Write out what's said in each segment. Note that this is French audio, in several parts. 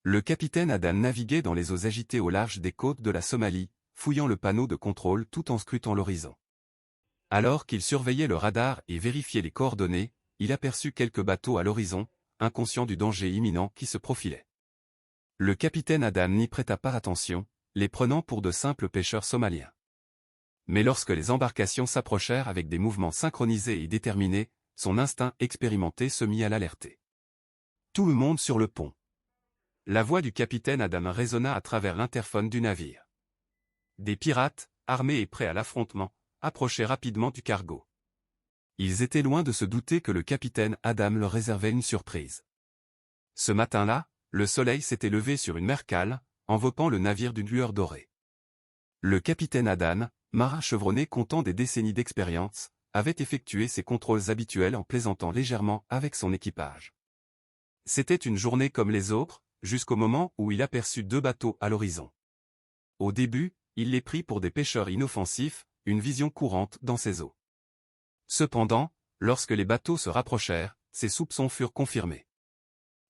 Le capitaine Adam naviguait dans les eaux agitées au large des côtes de la Somalie, fouillant le panneau de contrôle tout en scrutant l'horizon. Alors qu'il surveillait le radar et vérifiait les coordonnées, il aperçut quelques bateaux à l'horizon, inconscient du danger imminent qui se profilait. Le capitaine Adam n'y prêta pas attention, les prenant pour de simples pêcheurs somaliens. Mais lorsque les embarcations s'approchèrent avec des mouvements synchronisés et déterminés, son instinct expérimenté se mit à l'alerter. Tout le monde sur le pont. La voix du capitaine Adam résonna à travers l'interphone du navire. Des pirates, armés et prêts à l'affrontement, approchaient rapidement du cargo. Ils étaient loin de se douter que le capitaine Adam leur réservait une surprise. Ce matin-là, le soleil s'était levé sur une mer calme, enveloppant le navire d'une lueur dorée. Le capitaine Adam, marin chevronné comptant des décennies d'expérience, avait effectué ses contrôles habituels en plaisantant légèrement avec son équipage. C'était une journée comme les autres, jusqu'au moment où il aperçut 2 bateaux à l'horizon. Au début, il les prit pour des pêcheurs inoffensifs, une vision courante dans ces eaux. Cependant, lorsque les bateaux se rapprochèrent, ses soupçons furent confirmés.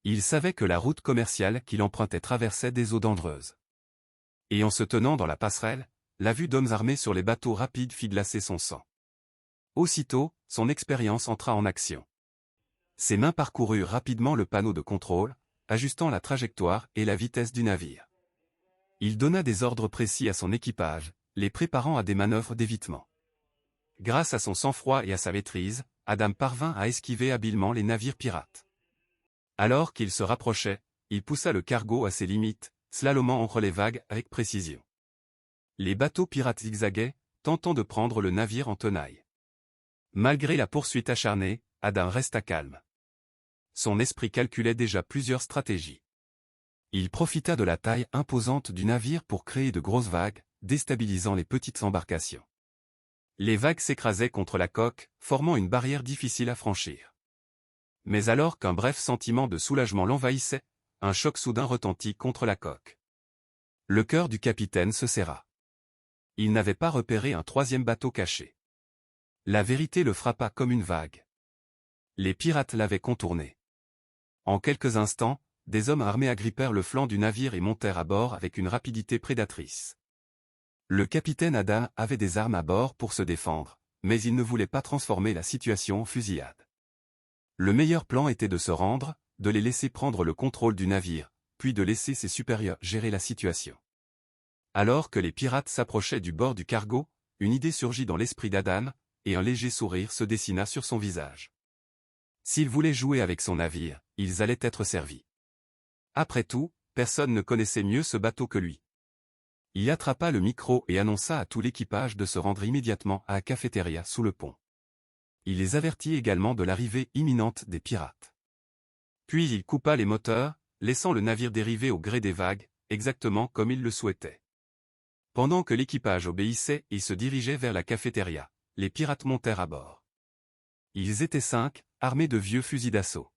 Il savait que la route commerciale qu'il empruntait traversait des eaux dangereuses. Et en se tenant dans la passerelle, la vue d'hommes armés sur les bateaux rapides fit glacer son sang. Aussitôt, son expérience entra en action. Ses mains parcoururent rapidement le panneau de contrôle, ajustant la trajectoire et la vitesse du navire. Il donna des ordres précis à son équipage, les préparant à des manœuvres d'évitement. Grâce à son sang-froid et à sa maîtrise, Adam parvint à esquiver habilement les navires pirates. Alors qu'il se rapprochait, il poussa le cargo à ses limites, slalomant entre les vagues avec précision. Les bateaux pirates zigzaguaient, tentant de prendre le navire en tenaille. Malgré la poursuite acharnée, Adam resta calme. Son esprit calculait déjà plusieurs stratégies. Il profita de la taille imposante du navire pour créer de grosses vagues, déstabilisant les petites embarcations. Les vagues s'écrasaient contre la coque, formant une barrière difficile à franchir. Mais alors qu'un bref sentiment de soulagement l'envahissait, un choc soudain retentit contre la coque. Le cœur du capitaine se serra. Il n'avait pas repéré un 3e bateau caché. La vérité le frappa comme une vague. Les pirates l'avaient contourné. En quelques instants, des hommes armés agrippèrent le flanc du navire et montèrent à bord avec une rapidité prédatrice. Le capitaine Adam avait des armes à bord pour se défendre, mais il ne voulait pas transformer la situation en fusillade. Le meilleur plan était de se rendre, de les laisser prendre le contrôle du navire, puis de laisser ses supérieurs gérer la situation. Alors que les pirates s'approchaient du bord du cargo, une idée surgit dans l'esprit d'Adam, et un léger sourire se dessina sur son visage. S'ils voulaient jouer avec son navire, ils allaient être servis. Après tout, personne ne connaissait mieux ce bateau que lui. Il attrapa le micro et annonça à tout l'équipage de se rendre immédiatement à la cafétéria sous le pont. Il les avertit également de l'arrivée imminente des pirates. Puis il coupa les moteurs, laissant le navire dériver au gré des vagues, exactement comme il le souhaitait. Pendant que l'équipage obéissait et se dirigeait vers la cafétéria, les pirates montèrent à bord. Ils étaient 5, armés de vieux fusils d'assaut.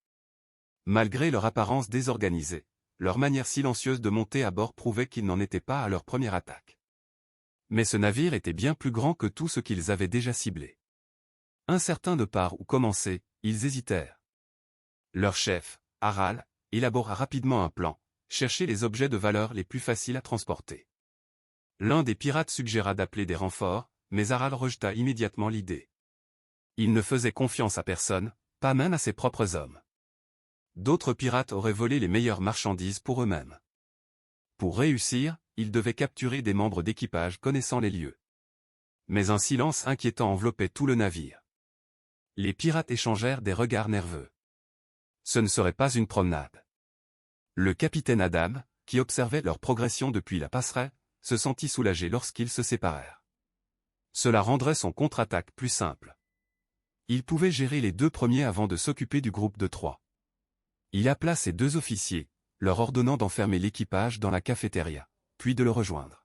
Malgré leur apparence désorganisée, leur manière silencieuse de monter à bord prouvait qu'ils n'en étaient pas à leur première attaque. Mais ce navire était bien plus grand que tout ce qu'ils avaient déjà ciblé. Incertains de par où commencer, ils hésitèrent. Leur chef, Harald, élabora rapidement un plan, chercher les objets de valeur les plus faciles à transporter. L'un des pirates suggéra d'appeler des renforts, mais Harald rejeta immédiatement l'idée. Il ne faisait confiance à personne, pas même à ses propres hommes. D'autres pirates auraient volé les meilleures marchandises pour eux-mêmes. Pour réussir, ils devaient capturer des membres d'équipage connaissant les lieux. Mais un silence inquiétant enveloppait tout le navire. Les pirates échangèrent des regards nerveux. Ce ne serait pas une promenade. Le capitaine Adam, qui observait leur progression depuis la passerelle, se sentit soulagé lorsqu'ils se séparèrent. Cela rendrait son contre-attaque plus simple. Il pouvait gérer les 2 premiers avant de s'occuper du groupe de 3. Il appela ses 2 officiers, leur ordonnant d'enfermer l'équipage dans la cafétéria, puis de le rejoindre.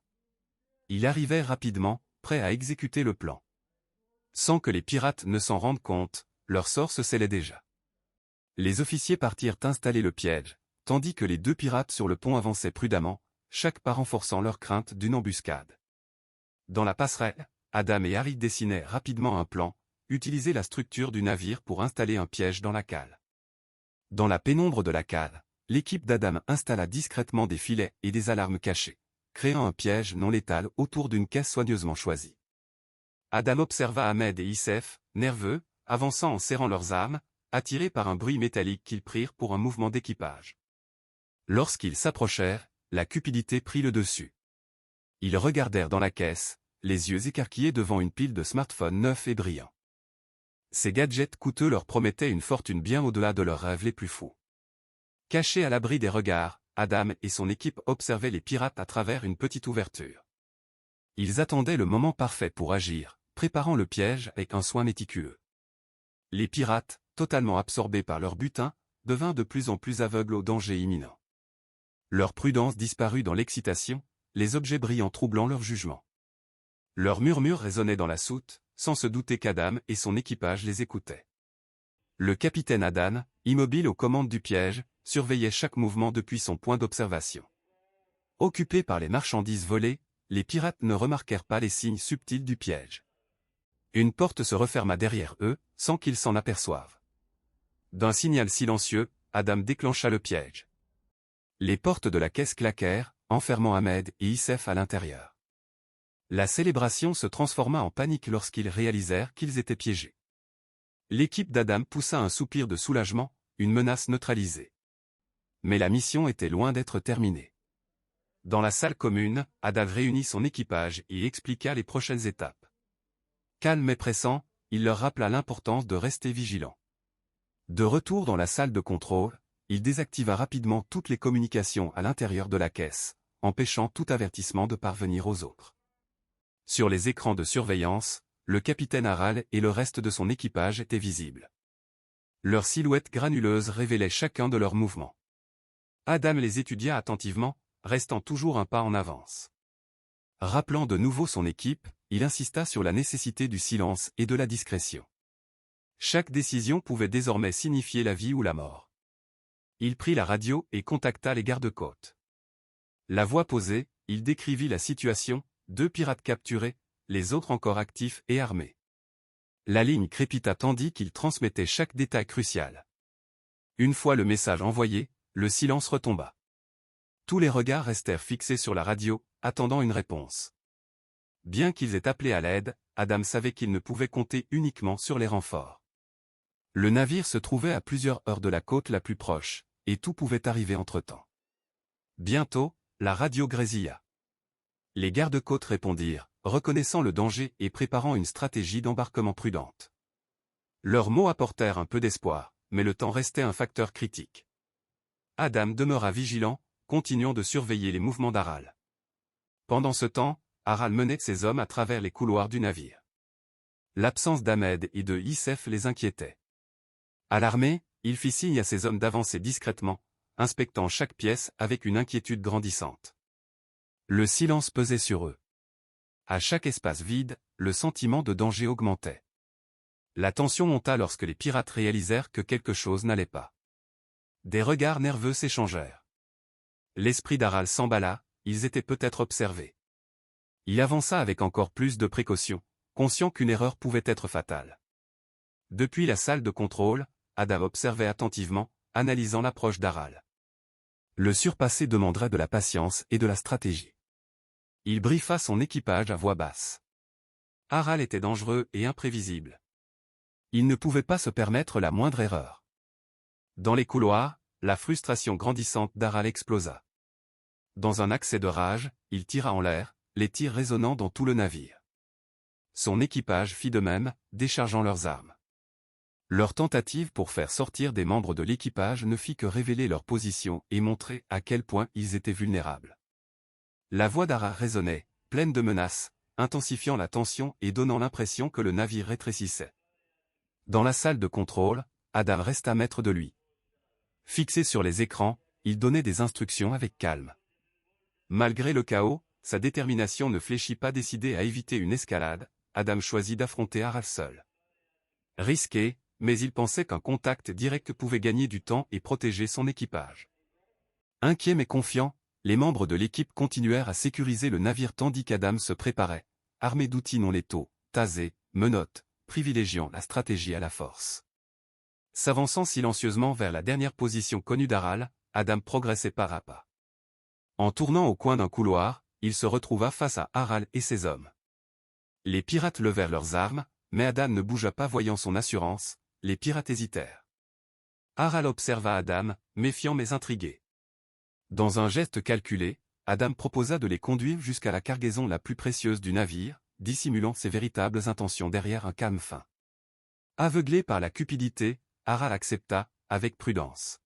Il arrivait rapidement, prêt à exécuter le plan. Sans que les pirates ne s'en rendent compte, leur sort se scellait déjà. Les officiers partirent installer le piège, tandis que les 2 pirates sur le pont avançaient prudemment, chaque pas renforçant leur crainte d'une embuscade. Dans la passerelle, Adam et Harry dessinaient rapidement un plan, utiliser la structure du navire pour installer un piège dans la cale. Dans la pénombre de la cale, l'équipe d'Adam installa discrètement des filets et des alarmes cachées, créant un piège non létal autour d'une caisse soigneusement choisie. Adam observa Ahmed et Youssef, nerveux, avançant en serrant leurs armes, attirés par un bruit métallique qu'ils prirent pour un mouvement d'équipage. Lorsqu'ils s'approchèrent, la cupidité prit le dessus. Ils regardèrent dans la caisse, les yeux écarquillés devant une pile de smartphones neufs et brillants. Ces gadgets coûteux leur promettaient une fortune bien au-delà de leurs rêves les plus fous. Cachés à l'abri des regards, Adam et son équipe observaient les pirates à travers une petite ouverture. Ils attendaient le moment parfait pour agir, préparant le piège avec un soin méticuleux. Les pirates, totalement absorbés par leur butin, devinrent de plus en plus aveugles au danger imminent. Leur prudence disparut dans l'excitation, les objets brillants troublant leur jugement. Leurs murmures résonnaient dans la soute, sans se douter qu'Adam et son équipage les écoutaient. Le capitaine Adan, immobile aux commandes du piège, surveillait chaque mouvement depuis son point d'observation. Occupés par les marchandises volées, les pirates ne remarquèrent pas les signes subtils du piège. Une porte se referma derrière eux, sans qu'ils s'en aperçoivent. D'un signal silencieux, Adam déclencha le piège. Les portes de la caisse claquèrent, enfermant Ahmed et Youssef à l'intérieur. La célébration se transforma en panique lorsqu'ils réalisèrent qu'ils étaient piégés. L'équipe d'Adam poussa un soupir de soulagement, une menace neutralisée. Mais la mission était loin d'être terminée. Dans la salle commune, Adam réunit son équipage et expliqua les prochaines étapes. Calme mais pressant, il leur rappela l'importance de rester vigilants. De retour dans la salle de contrôle, il désactiva rapidement toutes les communications à l'intérieur de la caisse, empêchant tout avertissement de parvenir aux autres. Sur les écrans de surveillance, le capitaine Harald et le reste de son équipage étaient visibles. Leurs silhouettes granuleuses révélaient chacun de leurs mouvements. Adam les étudia attentivement, restant toujours un pas en avance. Rappelant de nouveau son équipe, il insista sur la nécessité du silence et de la discrétion. Chaque décision pouvait désormais signifier la vie ou la mort. Il prit la radio et contacta les gardes-côtes. La voix posée, il décrivit la situation, 2 pirates capturés, les autres encore actifs et armés. La ligne crépita tandis qu'il transmettait chaque détail crucial. Une fois le message envoyé, le silence retomba. Tous les regards restèrent fixés sur la radio, attendant une réponse. Bien qu'ils aient appelé à l'aide, Adam savait qu'il ne pouvait compter uniquement sur les renforts. Le navire se trouvait à plusieurs heures de la côte la plus proche, et tout pouvait arriver entre-temps. Bientôt, la radio grésilla. Les gardes-côtes répondirent, reconnaissant le danger et préparant une stratégie d'embarquement prudente. Leurs mots apportèrent un peu d'espoir, mais le temps restait un facteur critique. Adam demeura vigilant, continuant de surveiller les mouvements d'Harald. Pendant ce temps, Harald menait ses hommes à travers les couloirs du navire. L'absence d'Ahmed et de Youssef les inquiétait. Alarmé, il fit signe à ses hommes d'avancer discrètement, inspectant chaque pièce avec une inquiétude grandissante. Le silence pesait sur eux. À chaque espace vide, le sentiment de danger augmentait. La tension monta lorsque les pirates réalisèrent que quelque chose n'allait pas. Des regards nerveux s'échangèrent. L'esprit d'Harald s'emballa, ils étaient peut-être observés. Il avança avec encore plus de précaution, conscient qu'une erreur pouvait être fatale. Depuis la salle de contrôle, Adam observait attentivement, analysant l'approche d'Harald. Le surpassé demanderait de la patience et de la stratégie. Il briefa son équipage à voix basse. Harald était dangereux et imprévisible. Il ne pouvait pas se permettre la moindre erreur. Dans les couloirs, la frustration grandissante d'Harald explosa. Dans un accès de rage, il tira en l'air, les tirs résonnant dans tout le navire. Son équipage fit de même, déchargeant leurs armes. Leur tentative pour faire sortir des membres de l'équipage ne fit que révéler leur position et montrer à quel point ils étaient vulnérables. La voix d'Harald résonnait, pleine de menaces, intensifiant la tension et donnant l'impression que le navire rétrécissait. Dans la salle de contrôle, Adam resta maître de lui. Fixé sur les écrans, il donnait des instructions avec calme. Malgré le chaos, sa détermination ne fléchit pas. Décidé à éviter une escalade, Adam choisit d'affronter Harald seul. Risqué, mais il pensait qu'un contact direct pouvait gagner du temps et protéger son équipage. Inquiet mais confiant, les membres de l'équipe continuèrent à sécuriser le navire tandis qu'Adam se préparait, armé d'outils non létaux, tasers, menottes, privilégiant la stratégie à la force. S'avançant silencieusement vers la dernière position connue d'Harald, Adam progressait pas à pas. En tournant au coin d'un couloir, il se retrouva face à Harald et ses hommes. Les pirates levèrent leurs armes, mais Adam ne bougea pas voyant son assurance, les pirates hésitèrent. Harald observa Adam, méfiant mais intrigué. Dans un geste calculé, Adam proposa de les conduire jusqu'à la cargaison la plus précieuse du navire, dissimulant ses véritables intentions derrière un calme fin. Aveuglé par la cupidité, Harald accepta, avec prudence.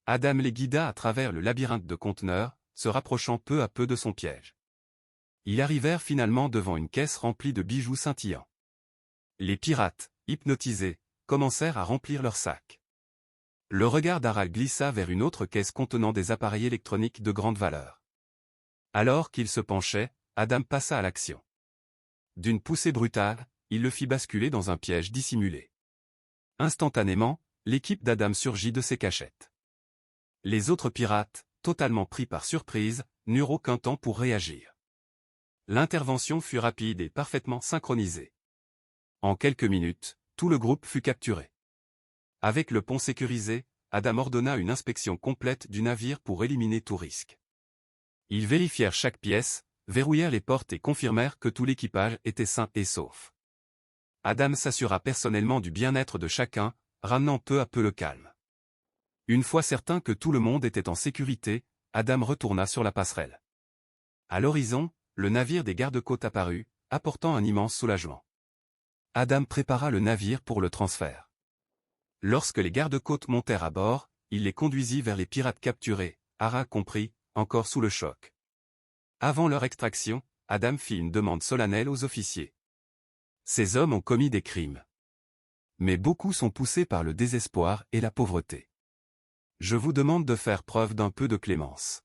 Adam les guida à travers le labyrinthe de conteneurs, se rapprochant peu à peu de son piège. Ils arrivèrent finalement devant une caisse remplie de bijoux scintillants. Les pirates, hypnotisés, commencèrent à remplir leurs sacs. Le regard d'Harald glissa vers une autre caisse contenant des appareils électroniques de grande valeur. Alors qu'il se penchait, Adam passa à l'action. D'une poussée brutale, il le fit basculer dans un piège dissimulé. Instantanément, l'équipe d'Adam surgit de ses cachettes. Les autres pirates, totalement pris par surprise, n'eurent aucun temps pour réagir. L'intervention fut rapide et parfaitement synchronisée. En quelques minutes, tout le groupe fut capturé. Avec le pont sécurisé, Adam ordonna une inspection complète du navire pour éliminer tout risque. Ils vérifièrent chaque pièce, verrouillèrent les portes et confirmèrent que tout l'équipage était sain et sauf. Adam s'assura personnellement du bien-être de chacun, ramenant peu à peu le calme. Une fois certain que tout le monde était en sécurité, Adam retourna sur la passerelle. À l'horizon, le navire des gardes-côtes apparut, apportant un immense soulagement. Adam prépara le navire pour le transfert. Lorsque les gardes-côtes montèrent à bord, il les conduisit vers les pirates capturés, Harald compris, encore sous le choc. Avant leur extraction, Adam fit une demande solennelle aux officiers. Ces hommes ont commis des crimes. Mais beaucoup sont poussés par le désespoir et la pauvreté. Je vous demande de faire preuve d'un peu de clémence.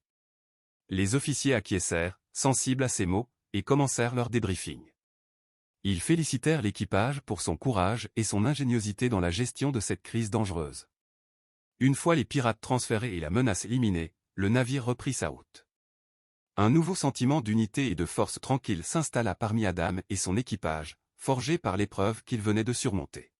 Les officiers acquiescèrent, sensibles à ces mots, et commencèrent leur débriefing. Ils félicitèrent l'équipage pour son courage et son ingéniosité dans la gestion de cette crise dangereuse. Une fois les pirates transférés et la menace éliminée, le navire reprit sa route. Un nouveau sentiment d'unité et de force tranquille s'installa parmi Adam et son équipage, forgé par l'épreuve qu'ils venaient de surmonter.